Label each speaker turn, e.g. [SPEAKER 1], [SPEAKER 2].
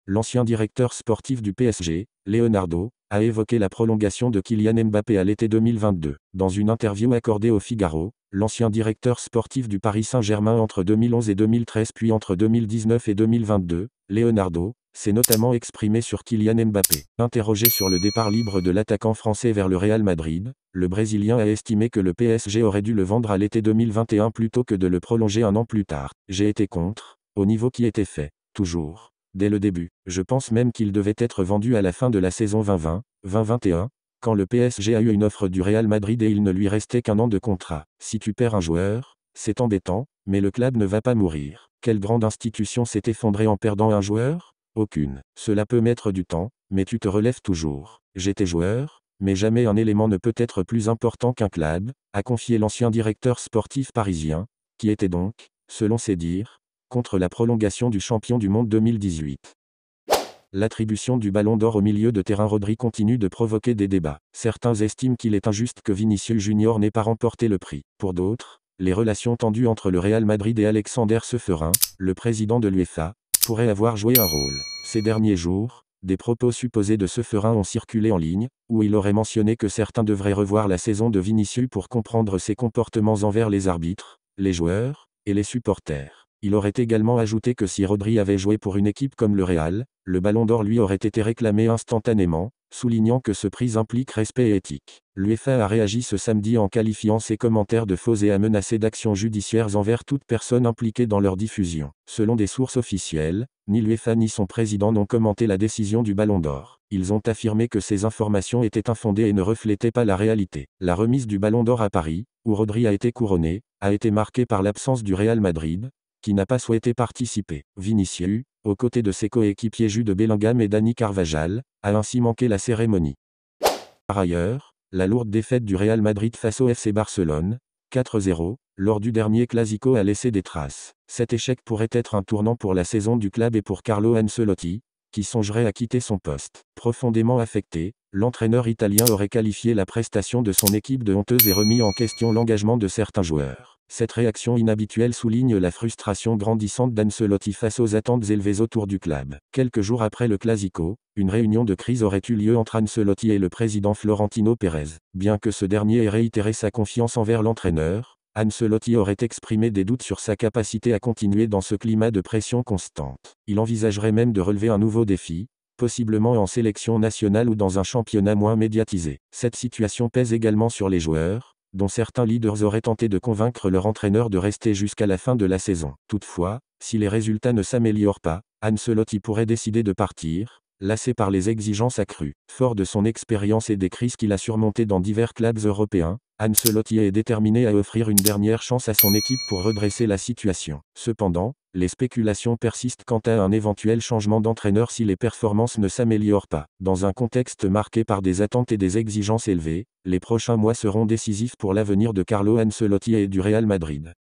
[SPEAKER 1] l'ancien directeur sportif du PSG, Leonardo, a évoqué la prolongation de Kylian Mbappé à l'été 2022. Dans une interview accordée au Figaro, l'ancien directeur sportif du Paris Saint-Germain entre 2011 et 2013 puis entre 2019 et 2022, Leonardo, s'est notamment exprimé sur Kylian Mbappé. Interrogé sur le départ libre de l'attaquant français vers le Real Madrid, le Brésilien a estimé que le PSG aurait dû le vendre à l'été 2021 plutôt que de le prolonger un an plus tard. J'ai été contre, au niveau qui était fait, toujours. Dès le début, je pense même qu'il devait être vendu à la fin de la saison 2020-2021, quand le PSG a eu une offre du Real Madrid et il ne lui restait qu'un an de contrat. Si tu perds un joueur, c'est embêtant, mais le club ne va pas mourir. Quelle grande institution s'est effondrée en perdant un joueur ? Aucune. Cela peut mettre du temps, mais tu te relèves toujours. J'étais joueur, mais jamais un élément ne peut être plus important qu'un club, a confié l'ancien directeur sportif parisien, qui était donc, selon ses dires, contre la prolongation du champion du monde 2018. L'attribution du Ballon d'Or au milieu de terrain Rodri continue de provoquer des débats. Certains estiment qu'il est injuste que Vinicius Junior n'ait pas remporté le prix. Pour d'autres, les relations tendues entre le Real Madrid et Alexander Ceferin, le président de l'UEFA, pourraient avoir joué un rôle. Ces derniers jours, des propos supposés de Ceferin ont circulé en ligne, où il aurait mentionné que certains devraient revoir la saison de Vinicius pour comprendre ses comportements envers les arbitres, les joueurs, et les supporters. Il aurait également ajouté que si Rodri avait joué pour une équipe comme le Real, le Ballon d'Or lui aurait été réclamé instantanément, soulignant que ce prix implique respect et éthique. L'UEFA a réagi ce samedi en qualifiant ses commentaires de faux et a menacé d'actions judiciaires envers toute personne impliquée dans leur diffusion. Selon des sources officielles, ni l'UEFA ni son président n'ont commenté la décision du Ballon d'Or. Ils ont affirmé que ces informations étaient infondées et ne reflétaient pas la réalité. La remise du Ballon d'Or à Paris, où Rodri a été couronné, a été marquée par l'absence du Real Madrid, qui n'a pas souhaité participer. Vinicius, aux côtés de ses coéquipiers Jude Bellingham et Dani Carvajal, a ainsi manqué la cérémonie. Par ailleurs, la lourde défaite du Real Madrid face au FC Barcelone, 4-0, lors du dernier Clasico a laissé des traces. Cet échec pourrait être un tournant pour la saison du club et pour Carlo Ancelotti, qui songerait à quitter son poste. Profondément affecté, l'entraîneur italien aurait qualifié la prestation de son équipe de honteuse et remis en question l'engagement de certains joueurs. Cette réaction inhabituelle souligne la frustration grandissante d'Ancelotti face aux attentes élevées autour du club. Quelques jours après le Clasico, une réunion de crise aurait eu lieu entre Ancelotti et le président Florentino Pérez. Bien que ce dernier ait réitéré sa confiance envers l'entraîneur, Ancelotti aurait exprimé des doutes sur sa capacité à continuer dans ce climat de pression constante. Il envisagerait même de relever un nouveau défi, possiblement en sélection nationale ou dans un championnat moins médiatisé. Cette situation pèse également sur les joueurs, dont certains leaders auraient tenté de convaincre leur entraîneur de rester jusqu'à la fin de la saison. Toutefois, si les résultats ne s'améliorent pas, Ancelotti pourrait décider de partir, lassé par les exigences accrues. Fort de son expérience et des crises qu'il a surmontées dans divers clubs européens, Ancelotti est déterminé à offrir une dernière chance à son équipe pour redresser la situation. Cependant, les spéculations persistent quant à un éventuel changement d'entraîneur si les performances ne s'améliorent pas. Dans un contexte marqué par des attentes et des exigences élevées, les prochains mois seront décisifs pour l'avenir de Carlo Ancelotti et du Real Madrid.